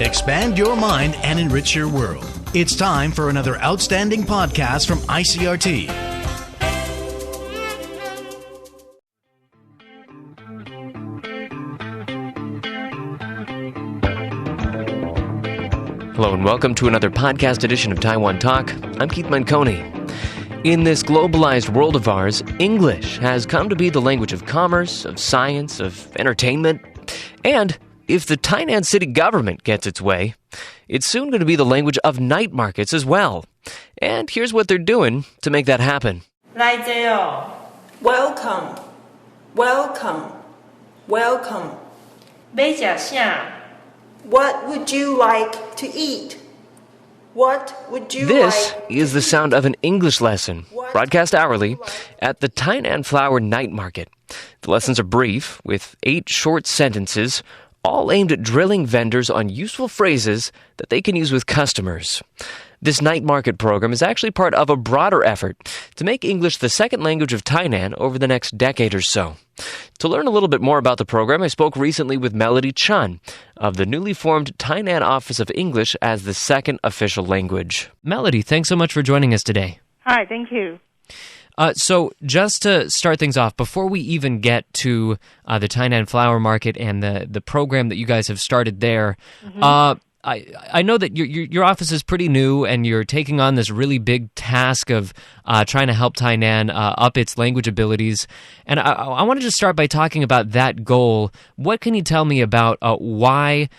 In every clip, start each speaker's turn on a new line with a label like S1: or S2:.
S1: Expand your mind and enrich your world. It's time for another outstanding podcast from ICRT.
S2: Hello and welcome to another podcast edition of Taiwan Talk. I'm Keith Manconi. In this globalized world of ours, English has come to be the language of commerce, of science, of entertainment, and if the Tainan city government gets its way, it's soon going to be the language of night markets as well. And here's what they're doing to make that happen.
S3: Welcome, welcome, welcome. What would you like to eat? What would you
S2: This
S3: like
S2: is the sound of an English lesson, broadcast hourly, at the Tainan Flower Night Market. The lessons are brief, with 8 short sentences, all aimed at drilling vendors on useful phrases that they can use with customers. This night market program is actually part of a broader effort to make English the second language of Tainan over the next decade or so. To learn a little bit more about the program, I spoke recently with Melody Chen of the newly formed Tainan Office of English as the second official language. Melody, thanks so much for joining us today.
S4: Hi, thank you.
S2: So just to start things off, before we even get to the Tainan Flower Market and the program that you guys have started there, I know that your office is pretty new and you're taking on this really big task of trying to help Tainan up its language abilities. And I wanted to start by talking about that goal. What can you tell me about why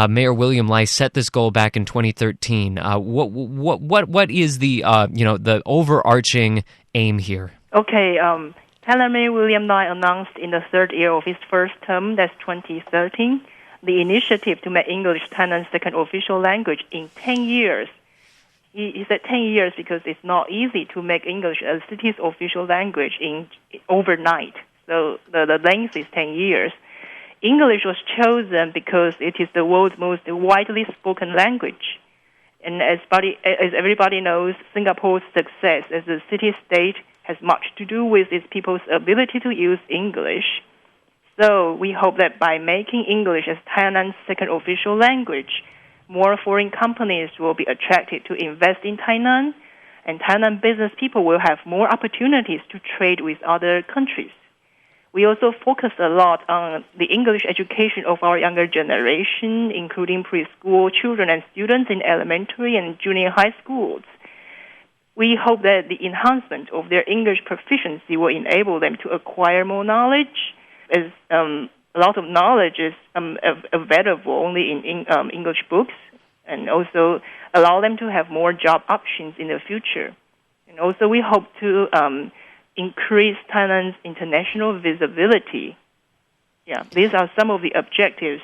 S2: Mayor William Lai set this goal back in 2013? What is the the overarching aim here?
S4: Okay, Tainan Mayor William Lai announced in the third year of his first term, that's 2013, the initiative to make English Tainan's second official language in 10 years. He said 10 years because it's not easy to make English a city's official language overnight. So the length is 10 years. English was chosen because it is the world's most widely spoken language. And as everybody knows, Singapore's success as a city-state has much to do with its people's ability to use English. So we hope that by making English as Tainan's second official language, more foreign companies will be attracted to invest in Tainan, and Tainan business people will have more opportunities to trade with other countries. We also focus a lot on the English education of our younger generation, including preschool children and students in elementary and junior high schools. We hope that the enhancement of their English proficiency will enable them to acquire more knowledge, as a lot of knowledge is available only in English books, and also allow them to have more job options in the future. And also we hope to increase Tainan's international visibility. Yeah, these are some of the objectives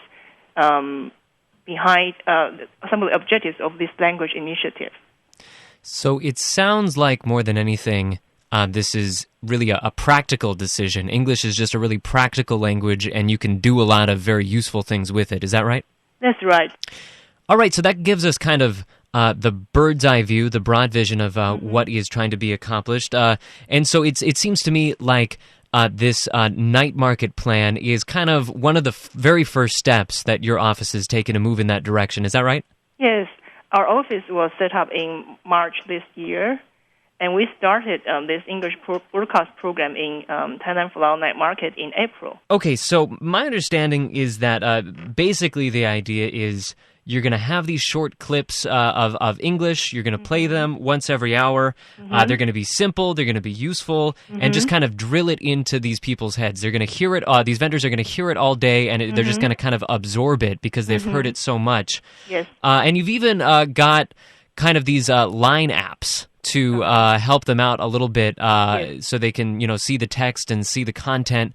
S4: behind some of the objectives of this language initiative.
S2: So it sounds like more than anything, this is really a practical decision. English is just a really practical language, and you can do a lot of very useful things with it. Is that right?
S4: That's right.
S2: All right, so that gives us kind of the bird's eye view, the broad vision of what is trying to be accomplished. And so it seems to me like this night market plan is kind of one of the very first steps that your office has taken to move in that direction. Is that right?
S4: Yes. Our office was set up in March this year, and we started this English broadcast program in Tainan Flower Night Market in April.
S2: Okay, so my understanding is that basically the idea is you're going to have these short clips of English. You're going to play them once every hour. They're going to be simple. They're going to be useful, and just kind of drill it into these people's heads. They're going to hear it. These vendors are going to hear it all day, and they're just going to kind of absorb it because they've heard it so much.
S4: Yes.
S2: And you've even got kind of these line apps to help them out a little bit so they can, see the text and see the content.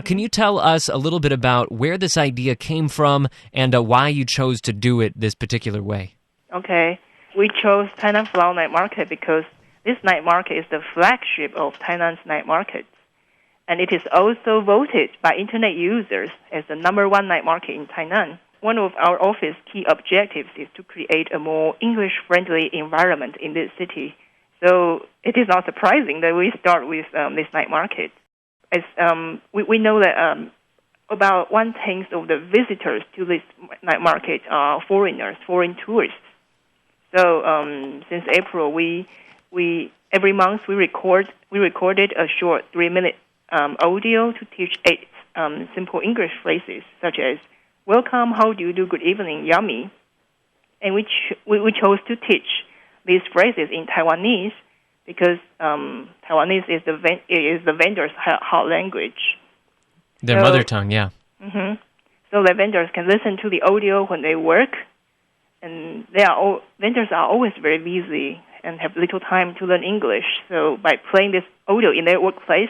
S2: Can you tell us a little bit about where this idea came from and why you chose to do it this particular way?
S4: Okay. We chose Tainan Flower Night Market because this night market is the flagship of Tainan's night markets. And it is also voted by Internet users as the #1 night market in Tainan. One of our office key objectives is to create a more English-friendly environment in this city. So it is not surprising that we start with this night market. As we know that about 1/10 of the visitors to this night market are foreigners, foreign tourists. So since April, we every month we recorded a short 3-minute audio to teach 8 simple English phrases such as "Welcome," "How do you do?" "Good evening," "Yummy," and we chose to teach these phrases in Taiwanese because Taiwanese is the vendors' heart language.
S2: Their mother tongue, yeah.
S4: Mm-hmm. So the vendors can listen to the audio when they work, and vendors are always very busy and have little time to learn English. So by playing this audio in their workplace,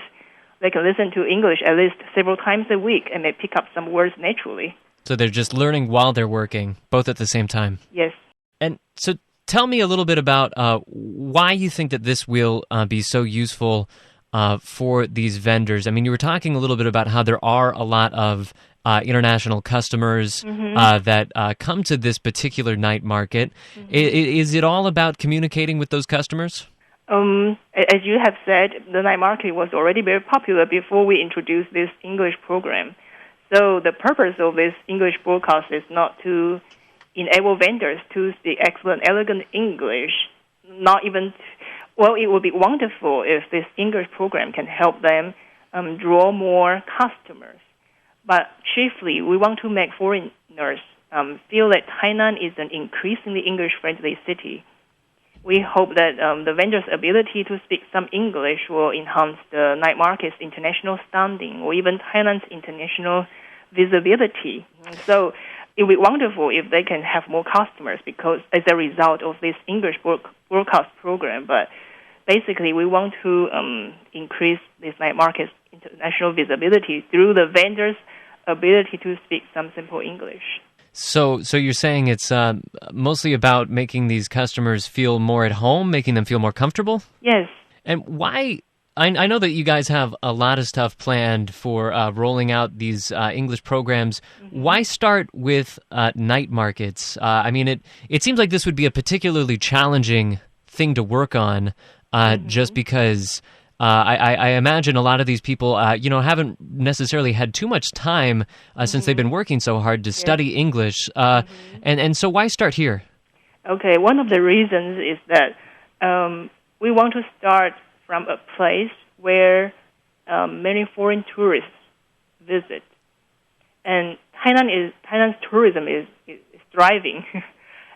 S4: they can listen to English at least several times a week, and they pick up some words naturally.
S2: So they're just learning while they're working, both at the same time.
S4: Yes.
S2: And so tell me a little bit about why you think that this will be so useful for these vendors. I mean, you were talking a little bit about how there are a lot of international customers that come to this particular night market. Is it all about communicating with those customers?
S4: As you have said, the night market was already very popular before we introduced this English program. So the purpose of this English broadcast is not to enable vendors to speak excellent, elegant English. It would be wonderful if this English program can help them draw more customers. But chiefly, we want to make foreigners feel that Tainan is an increasingly English-friendly city. We hope that the vendors' ability to speak some English will enhance the night market's international standing or even Tainan's international visibility. So it would be wonderful if they can have more customers because as a result of this English broadcast program. But basically, we want to increase this night market's international visibility through the vendors' ability to speak some simple English.
S2: So you're saying it's mostly about making these customers feel more at home, making them feel more comfortable?
S4: Yes.
S2: And why? I know that you guys have a lot of stuff planned for rolling out these English programs. Why start with night markets? I mean, it seems like this would be a particularly challenging thing to work on just because I imagine a lot of these people, haven't necessarily had too much time since they've been working so hard to study English. And so why start here?
S4: Okay, one of the reasons is that we want to start from a place where many foreign tourists visit. And Tainan's tourism is thriving.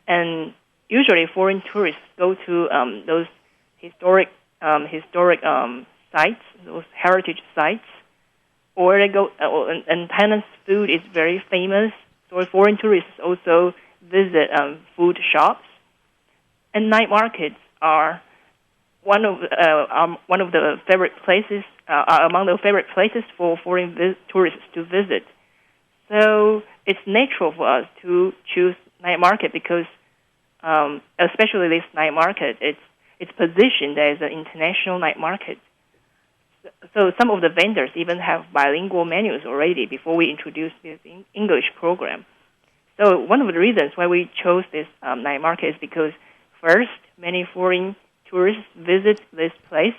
S4: And usually foreign tourists go to those historic sites, those heritage sites, or they go. And Tainan's food is very famous, so foreign tourists also visit food shops. And night markets are one of the favorite places, among the favorite places for foreign tourists to visit. So it's natural for us to choose night market because, especially this night market, it's positioned as an international night market. So some of the vendors even have bilingual menus already before we introduced this English program. So one of the reasons why we chose this night market is because, first, many foreign tourists visit this place.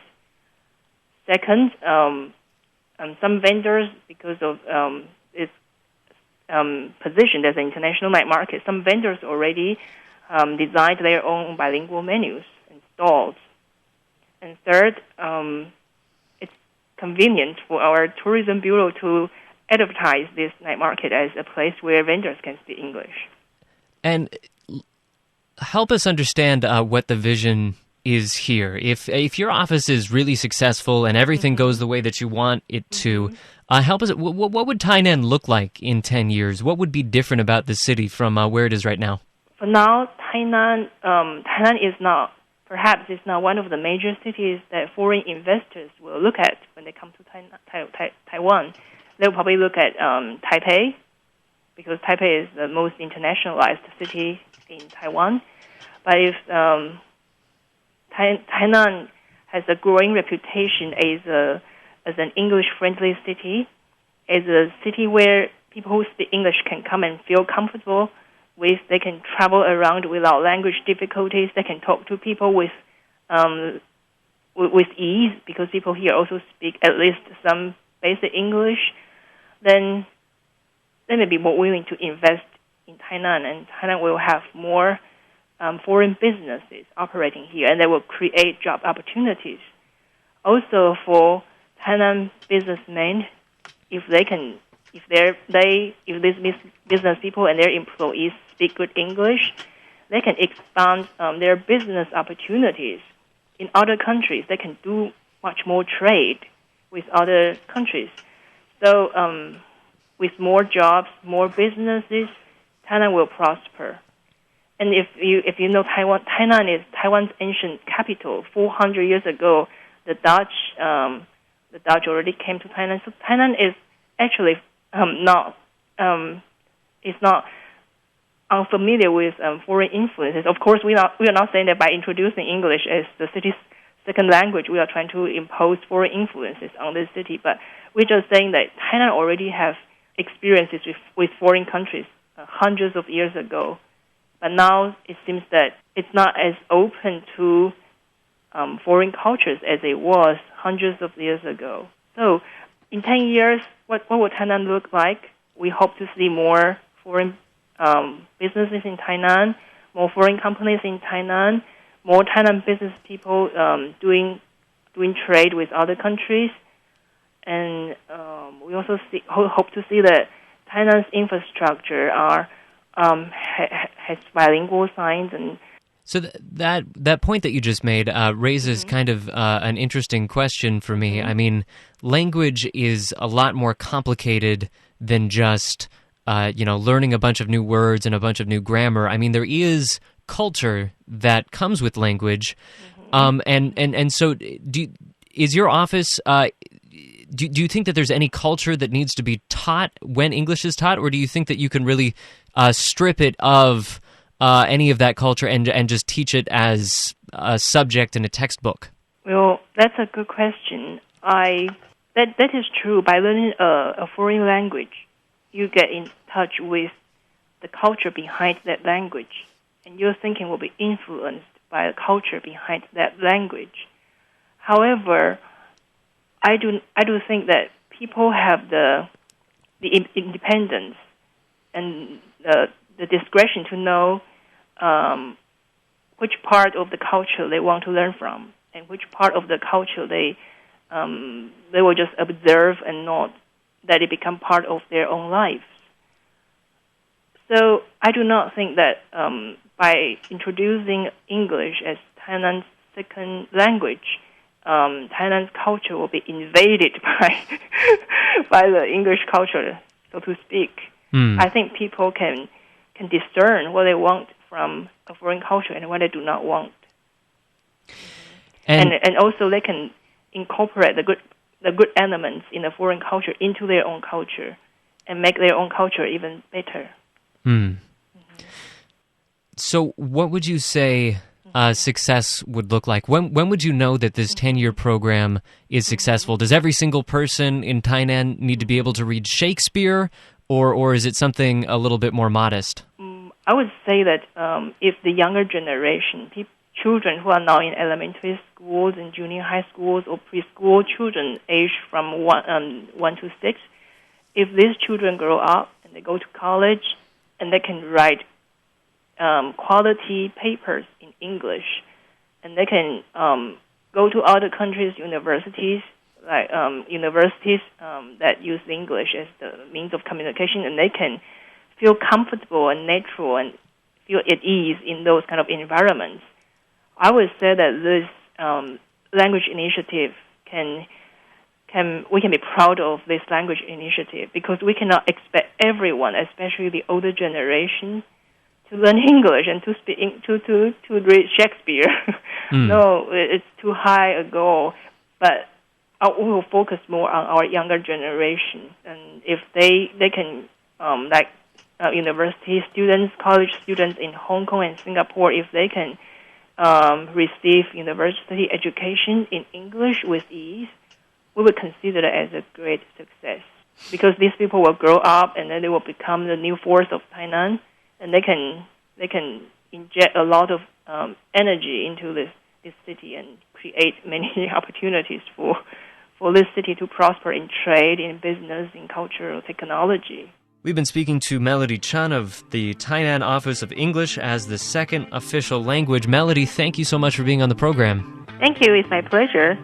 S4: Second, some vendors, because of its positioned as an international night market, some vendors already designed their own bilingual menus and stalls. And third, it's convenient for our tourism bureau to advertise this night market as a place where vendors can speak English.
S2: And help us understand what the vision is here. If your office is really successful and everything goes the way that you want it to, help us. What would Tainan look like in 10 years? What would be different about the city from where it is right now?
S4: For now, Tainan is not one of the major cities that foreign investors will look at when they come to Taiwan. They'll probably look at Taipei, because Taipei is the most internationalized city in Taiwan. But if Tainan has a growing reputation as an English-friendly city, as a city where people who speak English can come and feel comfortable with. They can travel around without language difficulties. They can talk to people with ease, because people here also speak at least some basic English. Then they may be more willing to invest in Tainan, and Tainan will have more foreign businesses operating here, and they will create job opportunities. Also, for Tainan businessmen, if these business people and their employees speak good English, they can expand their business opportunities in other countries. They can do much more trade with other countries. So, with more jobs, more businesses, Tainan will prosper. And if you know Taiwan, Tainan is Taiwan's ancient capital. 400 years ago, the Dutch already came to Tainan. So Tainan is actually not unfamiliar with foreign influences. Of course, we are not saying that by introducing English as the city's second language, we are trying to impose foreign influences on this city. But we're just saying that Tainan already have experiences with foreign countries hundreds of years ago. But now it seems that it's not as open to foreign cultures as it was hundreds of years ago. So in 10 years, what will Tainan look like? We hope to see more foreign businesses in Tainan, more foreign companies in Tainan, more Tainan business people doing trade with other countries. And we also hope to see that Tainan's infrastructure has bilingual signs. And
S2: so that point that you just made raises kind of an interesting question for me. I mean, language is a lot more complicated than just learning a bunch of new words and a bunch of new grammar. I mean, there is culture that comes with language, and so is your office? Do you think that there's any culture that needs to be taught when English is taught, or do you think that you can really strip it of any of that culture and just teach it as a subject in a textbook?
S4: Well, that's a good question. That is true. By learning a foreign language, you get in touch with the culture behind that language, and your thinking will be influenced by the culture behind that language. However, I do think that people have the independence and the discretion to know which part of the culture they want to learn from, and which part of the culture they will just observe and not that it become part of their own lives. So I do not think that by introducing English as Tainan's second language, Tainan's culture will be invaded by the English culture, so to speak. I think people can discern what they want from a foreign culture and what they do not want, and also they can incorporate the good elements in the foreign culture into their own culture and make their own culture even better.
S2: So, what would you say success would look like? When would you know that this 10-year program is successful? Does every single person in Tainan need to be able to read Shakespeare, or is it something a little bit more modest?
S4: I would say that if the younger generation, children who are now in elementary schools and junior high schools or preschool, children aged from 1 to 6, if these children grow up and they go to college and they can write quality papers in English, and they can go to other countries' universities, like universities that use English as the means of communication, and they can feel comfortable and natural and feel at ease in those kind of environments. I would say that this language initiative we can be proud of this language initiative, because we cannot expect everyone, especially the older generation, to learn English and to speak to read Shakespeare. No, it's too high a goal. But we will focus more on our younger generation, and if they can university students, college students in Hong Kong and Singapore, if they can receive university education in English with ease, we would consider it as a great success, because these people will grow up and then they will become the new force of Tainan, and they can inject a lot of energy into this city and create many opportunities for this city to prosper in trade, in business, in cultural technology.
S2: We've been speaking to Melody Chen of the Tainan Office of English as the second official language. Melody, thank you so much for being on the program.
S4: Thank you. It's my pleasure.